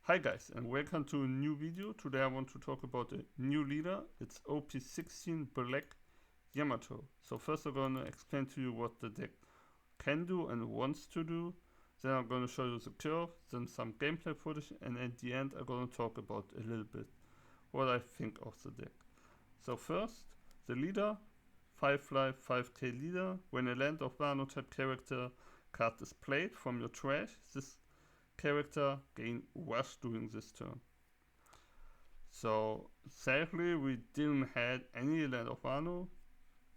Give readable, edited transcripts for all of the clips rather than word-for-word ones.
Hi guys, and welcome to a new video. Today I want to talk about a new leader. It's op16 Black YAMATO. So first I'm going to explain to you what the deck can do and wants to do. Then I'm going to show you the curve, then some gameplay footage, and at the end I'm going to talk about a little bit what I think of the deck. So first, the leader, 5 life, 5k leader. When a land of Wano type character card is played from your trash, this character gain rush during this turn. So sadly we didn't had any Land of Wano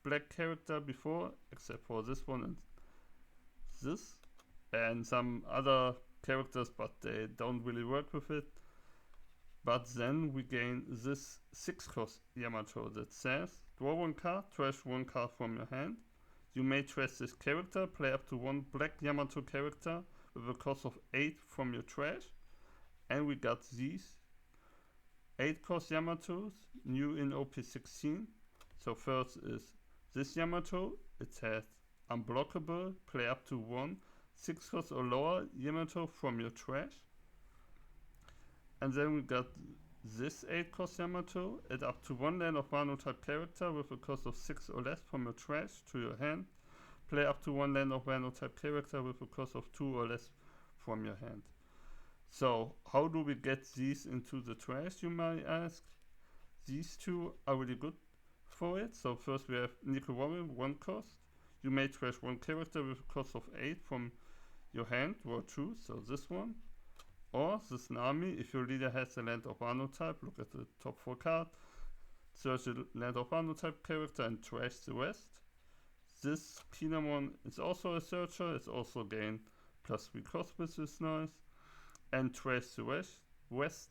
black character before, except for this one and this, and some other characters, but they don't really work with it. But then we gain this 6-cost Yamato that says, draw one card, trash one card from your hand. You may trash this character, play up to one black Yamato character with a cost of 8 from your trash. And we got these 8-cost Yamatos, new in op16. So first is this Yamato. It has unblockable, play up to one 6-cost or lower Yamato from your trash. And then we got this 8-cost Yamato, add up to one land of Wano type character with a cost of 6 or less from your trash to your hand. Play up to one land of Wano type character with a cost of 2 or less from your hand. So how do we get these into the trash, you might ask? These two are really good for it. So first we have Nickel Warrior, 1 cost. You may trash one character with a cost of 8 from your hand, draw 2, so this one. Or this Nami, if your leader has a land of Wano type, look at the top 4 card, search the land of Wano type character and trash the rest. This Kinemon is also a searcher, it's also gain plus 3 cost, which is nice. And trash the rest.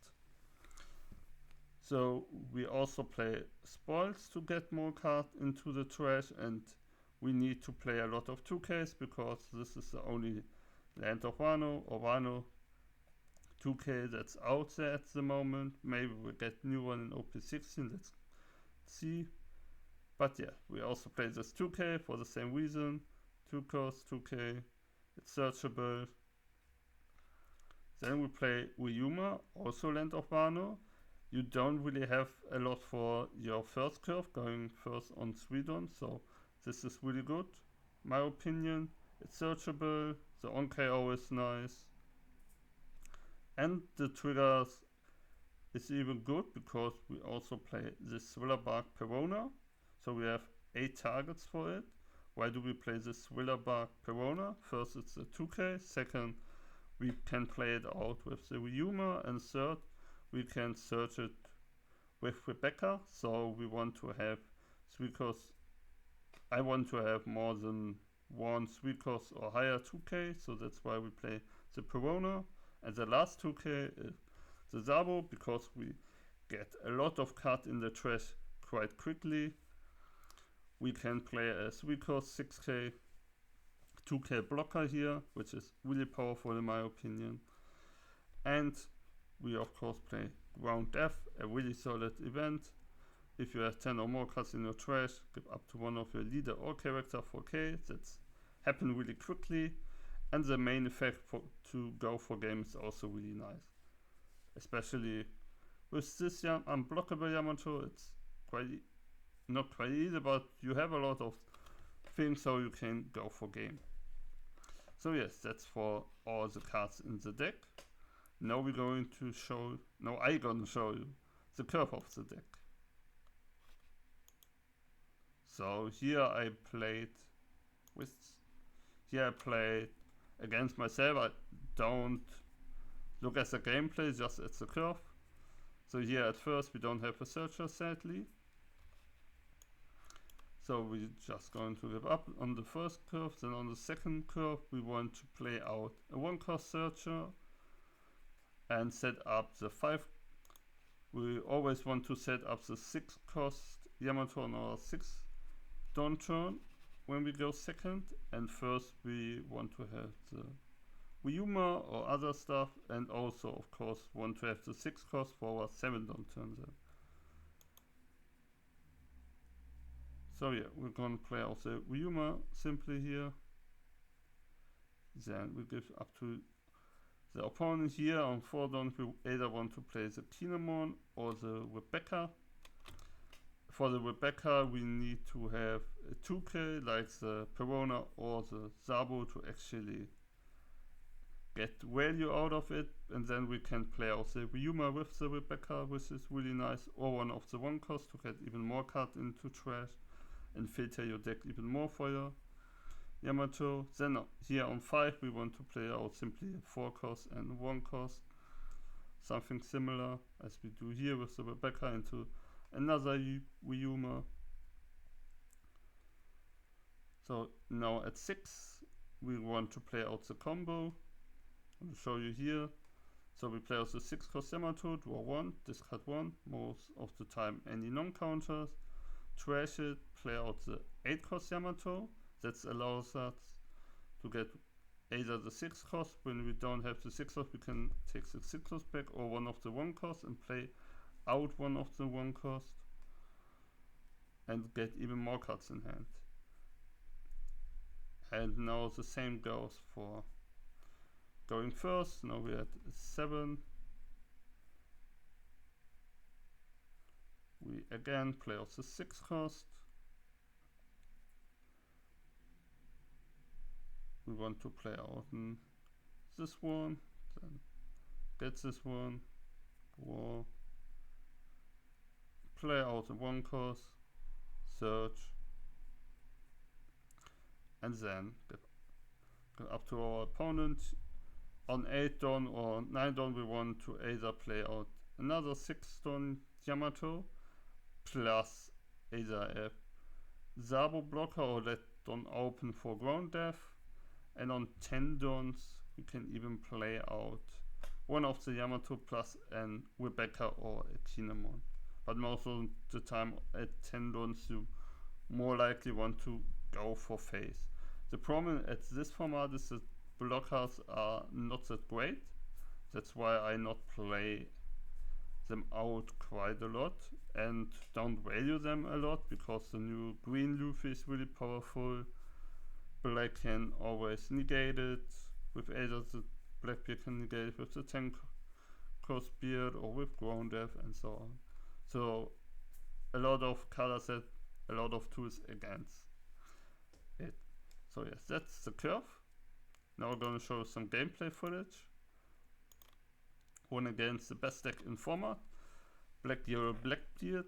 So we also play spoils to get more cards into the trash, and we need to play a lot of 2Ks because this is the only land of Wano or Wano 2K that's out there at the moment. Maybe we'll get new one in op16, let's see. But yeah, we also play this 2K for the same reason. 2 cost, 2K, it's searchable. Then we play Ryuma, also land of Wano. You don't really have a lot for your first curve, going first on Sweden, so this is really good, my opinion. It's searchable, the on KO is nice. And the triggers is even good because we also play this Thriller Bark Perona. So we have 8 targets for it. Why do we play this Thriller Bark Perona? First it's a 2K, second we can play it out with the Ryuma, and third we can search it with Rebecca. So we want to have 3 costs. I want to have more than one 3 costs or higher 2K, so that's why we play the Perona. And the last 2K is the Zabo, because we get a lot of cards in the trash quite quickly. We can play a 3 cost 6K 2K blocker here, which is really powerful in my opinion. And we of course play Ground Death, a really solid event. If you have 10 or more cards in your trash, give up to one of your leader or character 4K. That's happen really quickly. And the main effect to go for game is also really nice. Especially with this unblockable Yamato, it's not quite easy, but you have a lot of things so you can go for game. So yes, that's for all the cards in the deck. Now I'm gonna show you the curve of the deck. So here I played against myself. I don't look at the gameplay, just at the curve. So here at first we don't have a searcher, sadly. So we're just going to give up on the first curve. Then on the second curve we want to play out a 1-cost searcher and set up the 5. We always want to set up the 6-cost Yamato on our 6th dawn turn when we go second. And first we want to have the Ryuma or other stuff, and also of course want to have the 6 cost for our 7 dawn turn then. So yeah, we're gonna play out the Ryuma simply here. Then we give up to The opponent here on 4 dons will either want to play the Kinemon or the Rebecca. For the Rebecca we need to have a 2k like the Perona or the Zabo to actually get value out of it, and then we can play out the Ryuma with the Rebecca, which is really nice, or one of the 1 cost to get even more cards into trash and filter your deck even more for your Yamato. Then here on 5 we want to play out simply a 4 cost and 1 cost, something similar as we do here with the Rebecca into another Ryuma. So now at 6 we want to play out the combo. I'll show you here. So we play out the 6 cost Yamato, draw 1, discard 1, most of the time any non-counters, trash it, play out the 8 cost Yamato. That allows us to get either the 6 cost. When we don't have the 6 cost, we can take the 6 cost back, or one of the 1 cost and play out one of the 1 cost and get even more cards in hand. And now the same goes for going first. Now we're at 7. We again play off the 6 cost. We want to play out this one, then get this one, draw, play out the 1 cost, search, and then get up to our opponent. On 8 don or 9 don we want to either play out another 6 don Yamato plus either a Zabo blocker or let don open for ground death, and on 10 dons we can even play out one of the Yamato plus an Rebecca or a Kinemon. But most of the time at 10 dons you more likely want to go for face. The problem at this format is that blockers are not that great. That's why I not play them out quite a lot and don't value them a lot, because the new green Luffy is really powerful. Black can always negate it with either the Blackbeard can negate it with the 10 cost beard or with ground death and so on. So a lot of color set, a lot of tools against it. So yes, that's the curve. Now we're going to show some gameplay footage. One against the best deck in format, Black Yellow Blackbeard.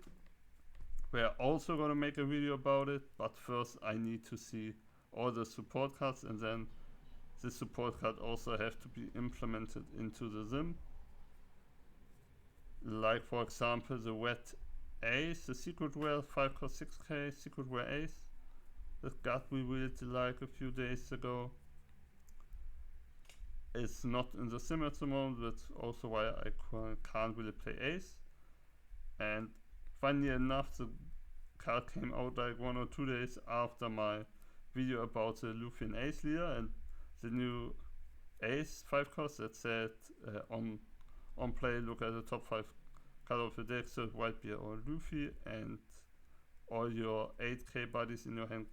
We're also going to make a video about it, but first I need to see all the support cards, and then the support card also have to be implemented into the sim. Like for example the red ace, the secret rare 5 cost 6k secret rare ace that got revealed like a few days ago. It's not in the sim at the moment, that's also why I can't really play ace. And funny enough, the card came out like 1 or 2 days after my video about the Luffy and Ace leader, and the new Ace 5 cost that said on play look at the top 5 card of the deck, so Whitebeard or Luffy, and all your 8k buddies in your hand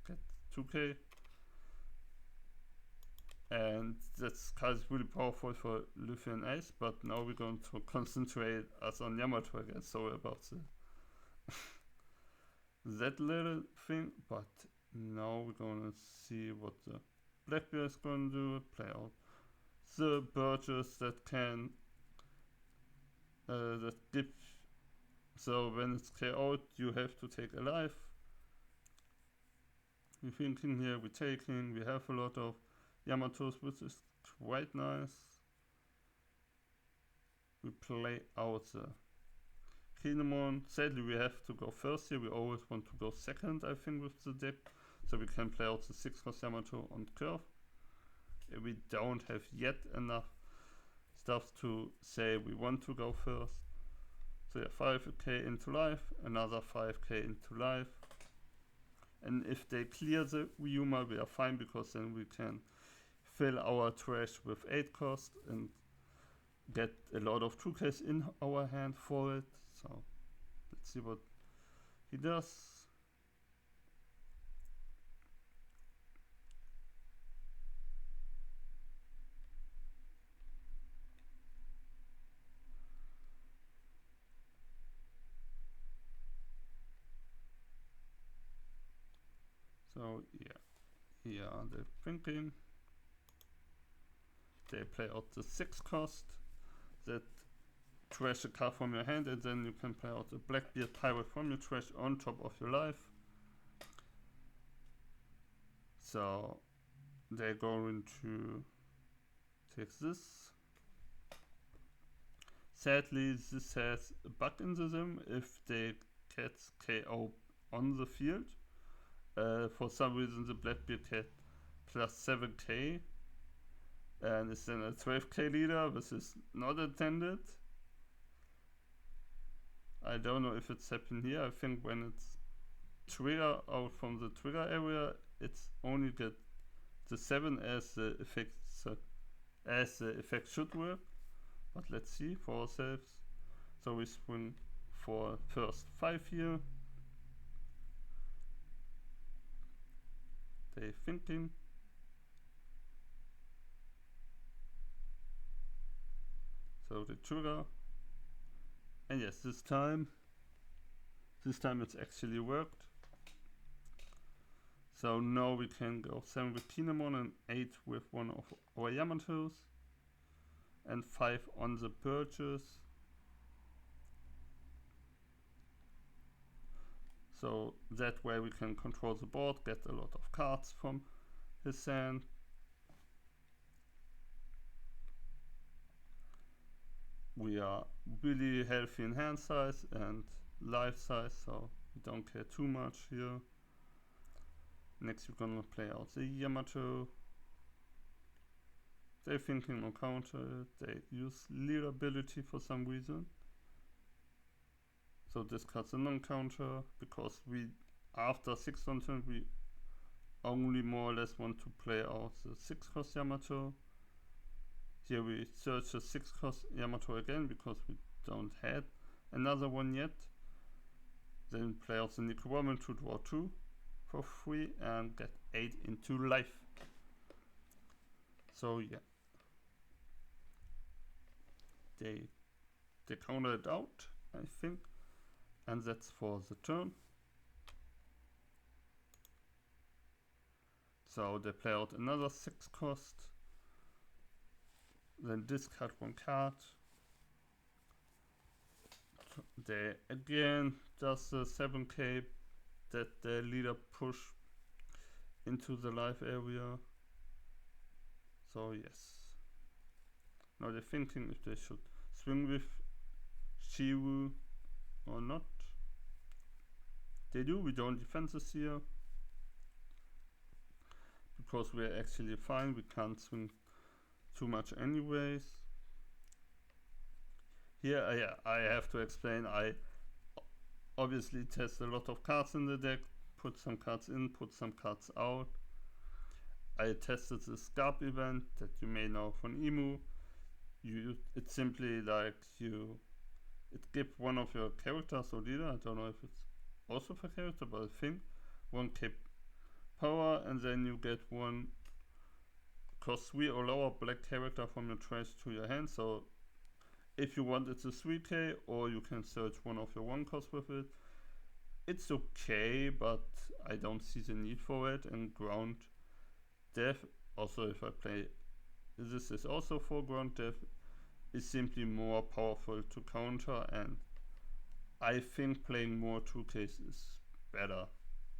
get 2k. And that's card is really powerful for Luffy and Ace, but now we're going to concentrate us on Yamato again. Sorry about the that little thing, but now we're gonna see what the Blackbeard is gonna do. Play out the birches that can that give. So when it's KO'd, you have to take a life. We're thinking here, we're taking. We have a lot of Yamatos, which is quite nice. We play out the Kinemon. Sadly, we have to go first here. We always want to go second, I think, with the deck. So we can play out the 6 cost Yamato on curve. We don't have yet enough stuff to say we want to go first. So yeah, 5k into life, another 5k into life. And if they clear the Ryuma, we are fine, because then we can fill our trash with 8 cost and get a lot of 2ks in our hand for it. So let's see what he does. So yeah, here are they thinking. They play out the 6 cost that trash a card from your hand, and then you can play out a Blackbeard Pirate from your trash on top of your life. So they're going to take this. Sadly, this has a bug in the sim. If they get KO on the field, for some reason the Blackbeard had plus 7k and is then a 12k leader. This is not intended. I don't know if it's happened here. I think when it's trigger out from the trigger area, it's only get the 7 as the effect should work. But let's see for ourselves. So we swing for first 5 here. They thinking. So the trigger. And yes, this time it's actually worked. So now we can go 7 with Kinemon and 8 with one of our Yamatos. And 5 on the purchase. So that way we can control the board, get a lot of cards from his hand. We are really healthy in hand size and life size, so we don't care too much here. Next we're gonna play out the Yamato. They're thinking on counter. They use leader ability for some reason. So discards a non-counter because we, after 6 on turn, we only more or less want to play out the 6 cost Yamato. Here we search the 6 cost Yamato again because we don't have another one yet. Then play out the Necrowoman to draw 2 for free and get 8 into life. So yeah. They counter it out, I think. And that's for the turn. So they play out another 6 cost. Then discard 1 card. They again does the 7k that the leader push into the life area. So yes. Now they're thinking if they should swing with Shiwu or not. They do, we don't defend this here. Because we're actually fine, we can't swing too much anyways. Here, yeah, I have to explain, I obviously test a lot of cards in the deck, put some cards in, put some cards out. I tested the Scarp event that you may know from Emu. It's simply like it gives one of your characters or leader, I don't know if it's also for character, but I think 1k power, and then you get 1 cost 3 or lower black character from your trash to your hand. So if you want, it's a 3k, or you can search one of your 1 cost with it. It's okay, but I don't see the need for it. And ground death, also if I play, this is also for ground death, is simply more powerful to counter, and I think playing more 2Ks is better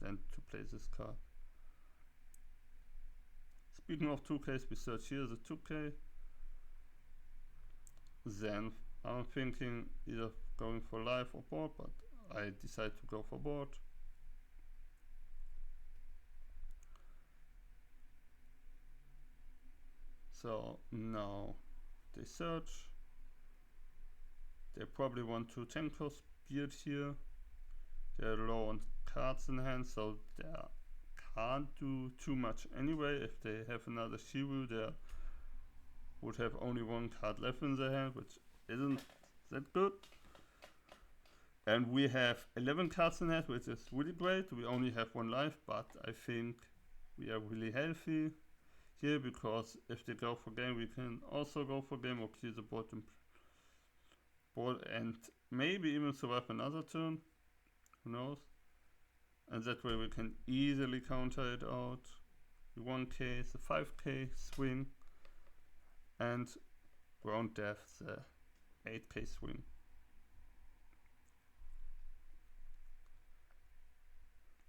than to play this card. Speaking of 2Ks, we search here the 2K. Then I'm thinking either going for life or board, but I decide to go for board. So now they search. They probably want to 10 cost Beard here. They're low on cards in hand, so they can't do too much anyway. If they have another Shiwu, they would have only 1 card left in their hand, which isn't that good. And we have 11 cards in hand, which is really great. We only have 1 life, but I think we are really healthy here, because if they go for game, we can also go for game or clear the board and maybe even survive another turn. Who knows? and that way we can easily counter it out. The 1k, the 5k swing, and ground depth, the 8k swing.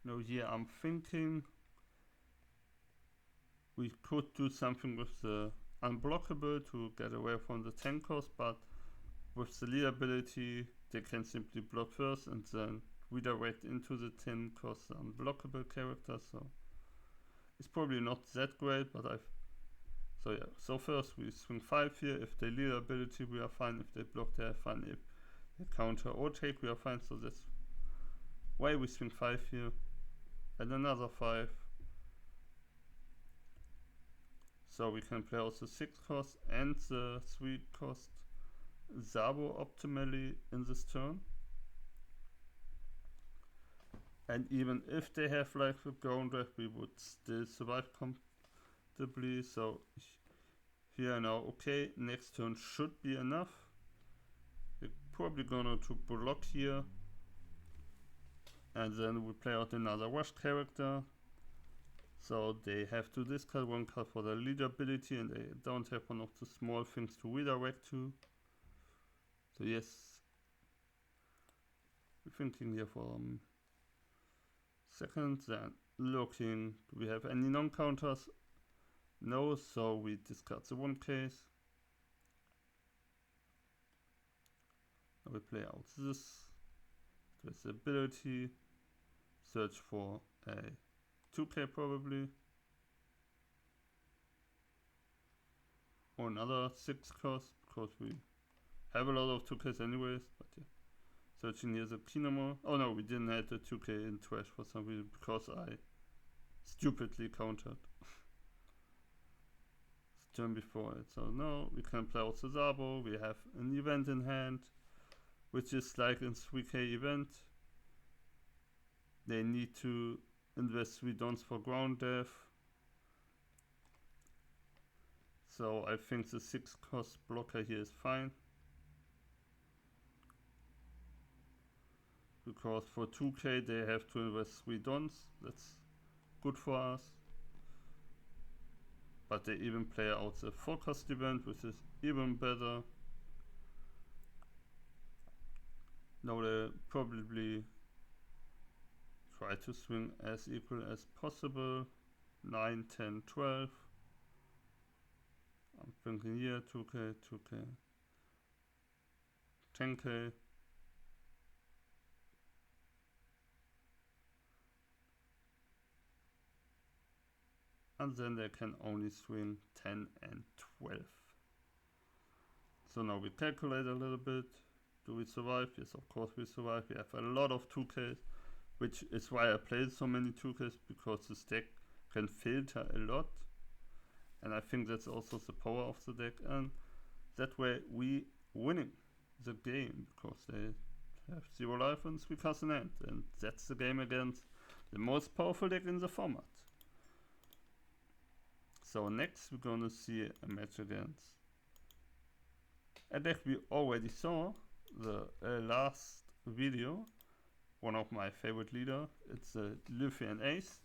Now here I'm thinking we could do something with the unblockable to get away from the 10 cost, but with the lead ability they can simply block first and then redirect into the 10 cost unblockable character, so it's probably not that great, but so first we swing 5 here. If they lead ability we are fine, if they block they are fine, if they counter or take we are fine, so that's why we swing 5 here and another 5. So we can play also 6 cost and the 3 cost Zabo optimally in this turn. And even if they have like the ground wreck, we would still survive comfortably. So here now, okay, next turn should be enough. We're probably gonna to block here. And then we play out another rush character. So they have to discard 1 card for the lead ability and they don't have one of the small things to redirect to. So yes, we're thinking here for second, then looking, do we have any non-counters? No, so we discard the 1 case. Now we play out this with the ability, search for a 2k probably, or another 6 cost, because we have a lot of 2ks anyways, but yeah. Searching here the Kinamo. Oh no, we didn't have the 2k in trash for some reason, because I stupidly countered the turn before it. So now we can play out the Zabo, we have an event in hand, which is like in 3k event. They need to invest 3 dons for ground depth. So I think the 6 cost blocker here is fine. Because for 2k they have to invest 3 dons. That's good for us. But they even play out the 4 cost event, which is even better. Now they probably try to swing as equal as possible. 9, 10, 12. I'm thinking here 2k, 2k, 10k. And then they can only swing 10 and 12. So now we calculate a little bit. Do we survive? Yes, of course we survive. We have a lot of 2ks, which is why I played so many 2ks, because this deck can filter a lot. And I think that's also the power of the deck. And that way we winning the game, because they have 0 life and 3 cards in hand. And that's the game against the most powerful deck in the format. So next we're gonna see a match against a deck we already saw the last video. One of my favorite leader. It's a Luffy Ace.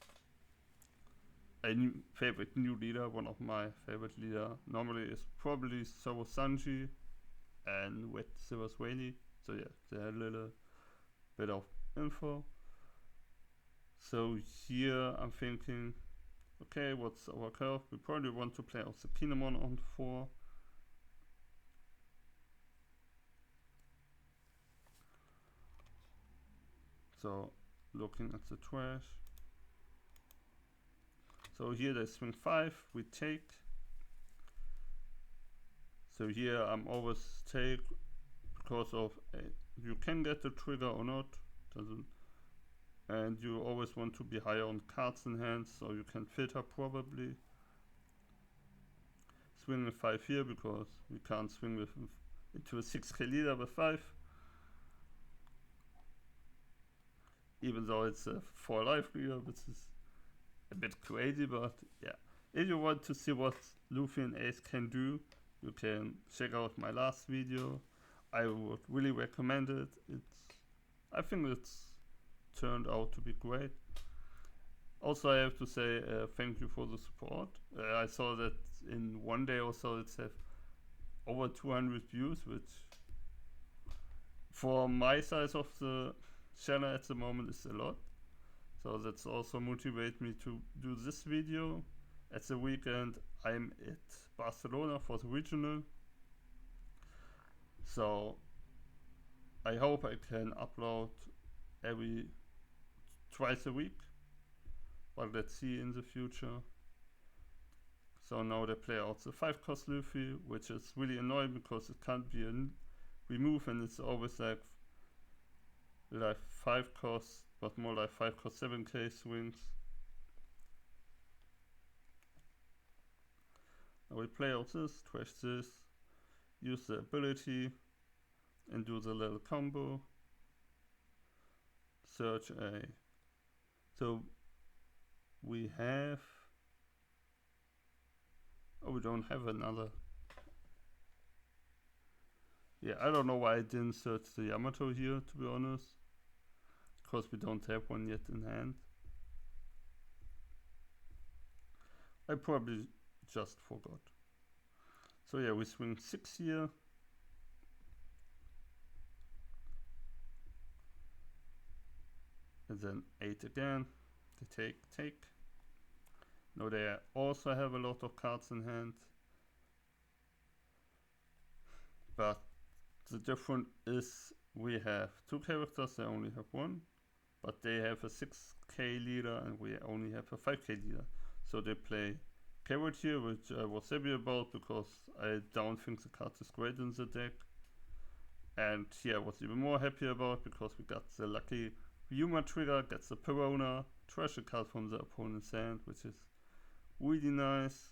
A favorite new leader. One of my favorite leader normally is probably Zoro Sanji and Wet Silver Swaley. So yeah, they're a little bit of info. So here I'm thinking, okay, what's our curve? We probably want to play also Kinemon on 4. So looking at the trash. So here they swing 5, we take. So here I'm always take because of you can get the trigger or not, doesn't, and you always want to be higher on cards in hand, so you can filter probably. Swing with 5 here because we can't swing with into a 6k leader with 5. Even though it's a 4 life leader, which is a bit crazy, but yeah. If you want to see what Luffy and Ace can do, you can check out my last video. I would really recommend it. I think it's turned out to be great. Also, I have to say thank you for the support. I saw that in one day or so it's have over 200 views, which for my size of the channel at the moment is a lot. So that's also motivate me to do this video. At the weekend I'm at Barcelona for the regional. So I hope I can upload every twice a week. But let's see in the future. So now they play out the 5-cost Luffy, which is really annoying because it can't be removed and it's always like 5 costs, but more like 5 cost 7k swings. Now we play out this, trash this, use the ability and do the little combo. Search a. So we have. Oh, we don't have another. Yeah, I don't know why I didn't search the YAMATO here, to be honest. Because we don't have one yet in hand. I probably just forgot. So yeah, we swing 6 here. And then 8 again. They take. Now they also have a lot of cards in hand. But the difference is we have 2 characters, they only have 1. But they have a 6k leader and we only have a 5k leader. So they play Carrot here, which I was happy about because I don't think the card is great in the deck. And here I was even more happy about because we got the lucky Yuma trigger, gets the Perona, trash a card from the opponent's hand, which is really nice.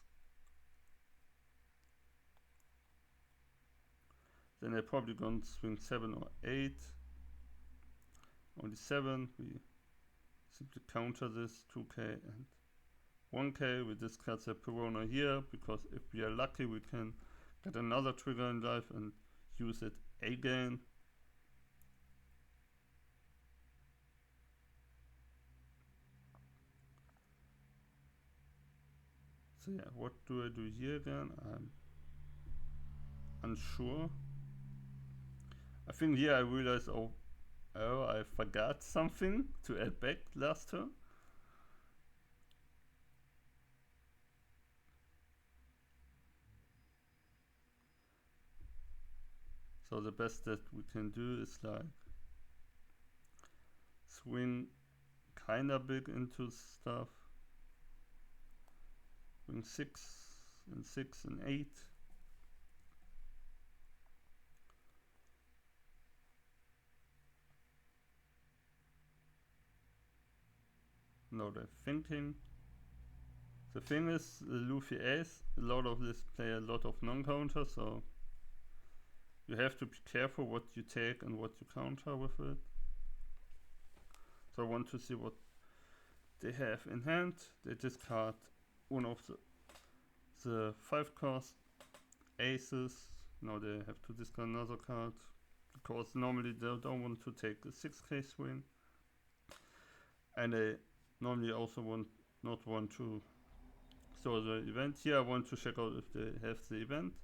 Then they're probably gonna swing 7 or 8. Only 7. We simply counter this 2k and 1k. We discard the Perona here because if we are lucky we can get another trigger in life and use it again. So yeah, what do I do here again? I'm unsure. I think here I realized, oh, I forgot something to add back last turn. So the best that we can do is like swing kinda big into stuff. Swing 6 and 6 and 8. Now they're thinking. The thing is, Luffy Ace, a lot of this play a lot of non-counter, so you have to be careful what you take and what you counter with it. So I want to see what they have in hand. They discard one of the 5-cost aces. Now they have to discard another card because normally they don't want to take a 6k swing, and they normally also not want to store the event. Here I want to check out if they have the event,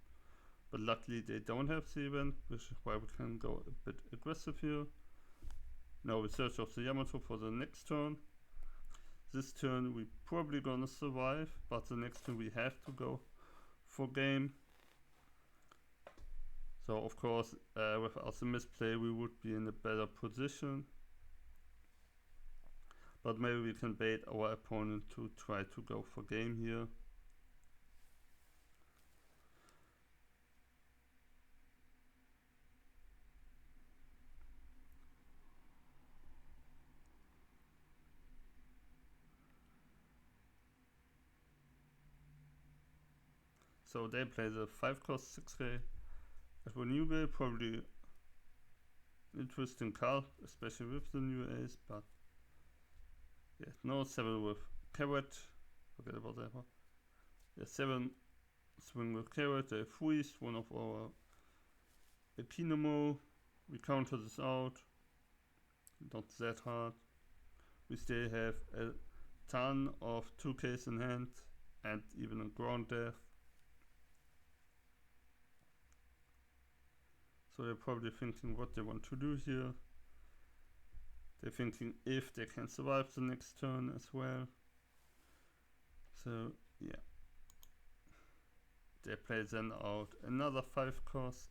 but luckily they don't have the event, which is why we can go a bit aggressive here. Now we search of the YAMATO for the next turn. This turn we probably gonna survive, but the next turn we have to go for game. So of course without the misplay we would be in a better position. But maybe we can bait our opponent to try to go for game here. So they play the 5-cost 6k at one new way, probably interesting card, especially with the new ace, but yeah, no 7 with carrot, forget about that one. Yeah, 7 swing with carrot, they freeze one of our Ekinemo, we counter this out, not that hard. We still have a ton of 2Ks in hand and even a ground death. So they're probably thinking what they want to do here. They're thinking if they can survive the next turn as well. So yeah. They play then out another 5 cost.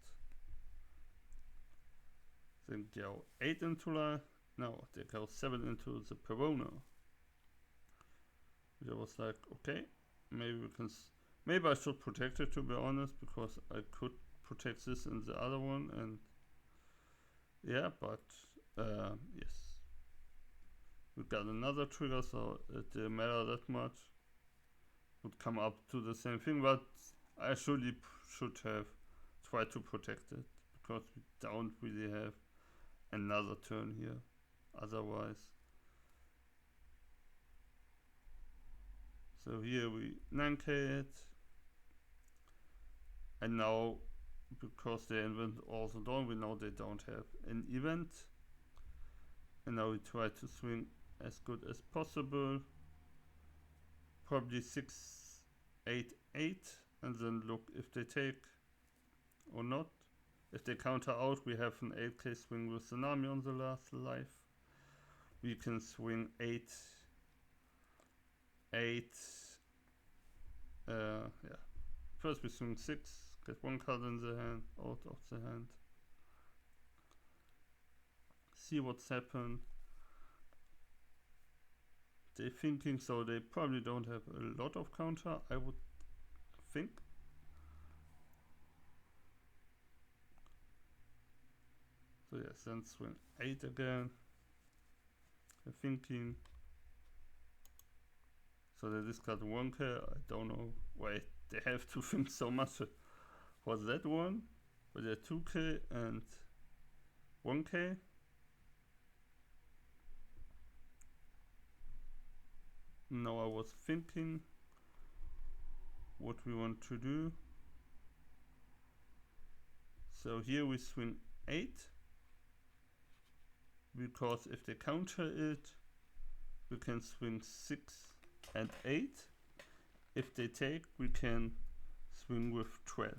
Then go 8 into life. No, they go 7 into the Perona. Which I was like, okay, maybe we can. Maybe I should protect it, to be honest, because I could protect this in the other one, and yeah, but yes, we got another trigger, so it didn't matter that much. Would come up to the same thing, but I should have tried to protect it, because we don't really have another turn here otherwise. So here we 9k it, and now because they invented also dawn, we know they don't have an event, and now we try to swing as good as possible, probably 6, 8, 8, and then look if they take or not. If they counter out, we have an 8k swing with Tsunami on the last life. We can swing 8, 8, yeah. First we swing 6, get 1 card in the hand, out of the hand. See what's happened. They're thinking, so they probably don't have a lot of counter, I would think. So yes, then swing 8 again. They're thinking. So they discard 1k, I don't know. Wait, they have to think so much for that one. But they're 2k and 1k. Now I was thinking what we want to do. So here we swing 8. Because if they counter it, we can swing 6 and 8. If they take, we can swing with 12.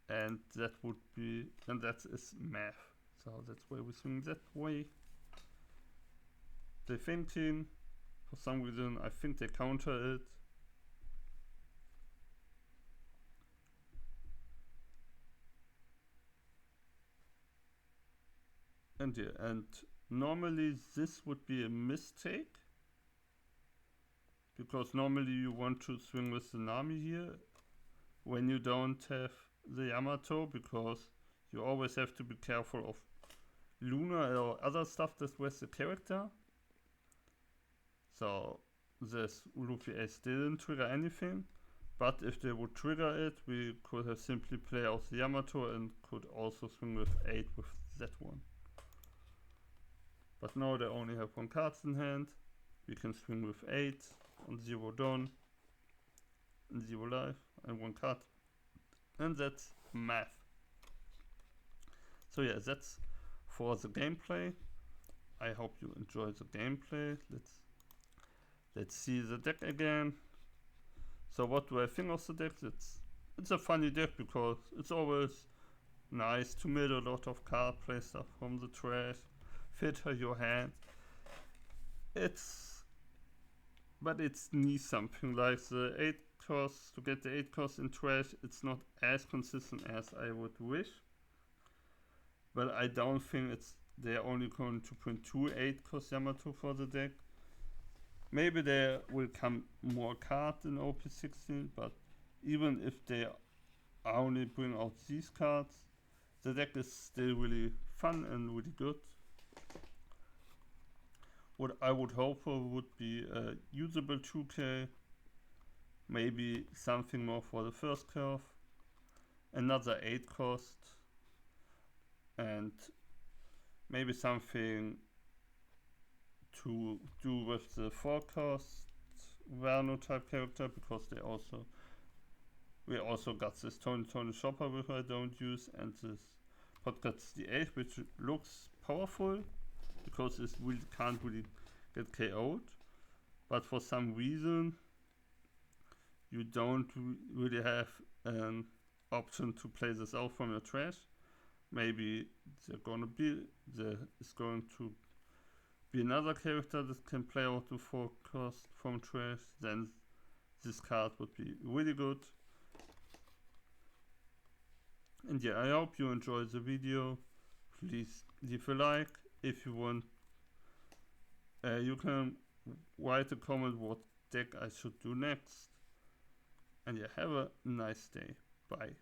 And that would be, and that is math. So that's why we swing that way. They're thinking, for some reason, I think they counter it. And yeah, and normally this would be a mistake, because normally you want to swing with Tsunami here when you don't have the Yamato, because you always have to be careful of Luna or other stuff that was the character. So this Luffy Ace didn't trigger anything, but if they would trigger it, we could have simply played out the Yamato and could also swing with 8 with that one. But now they only have 1 card in hand. We can swing with 8 on 0 dawn, and 0 life, and 1 card. And that's math. So yeah, that's for the gameplay. I hope you enjoy the gameplay. Let's see the deck again. So what do I think of the deck? It's a funny deck because it's always nice to mill a lot of card play stuff from the trash, filter your hand. But it's needs something like the 8 cost, to get the 8 cost in trash. It's not as consistent as I would wish, but I don't think they're only going to print 2 8 cost Yamato for the deck. Maybe there will come more cards in op16, but even if they only bring out these cards, the deck is still really fun and really good. What I would hope for would be a usable 2k, maybe something more for the first curve, another 8 cost, and maybe something to do with the 4 cost Verno type character, because we also got this Tony Shopper, which I don't use, and this Podcast the 8, which looks powerful, because it really can't really get KO'd. But for some reason, you don't really have an option to play this out from your trash. Maybe there is going to be another character that can play out to 4 cost from trash. Then this card would be really good. And yeah, I hope you enjoyed the video. Please leave a like. If you want, you can write a comment what deck I should do next. And yeah, have a nice day. Bye.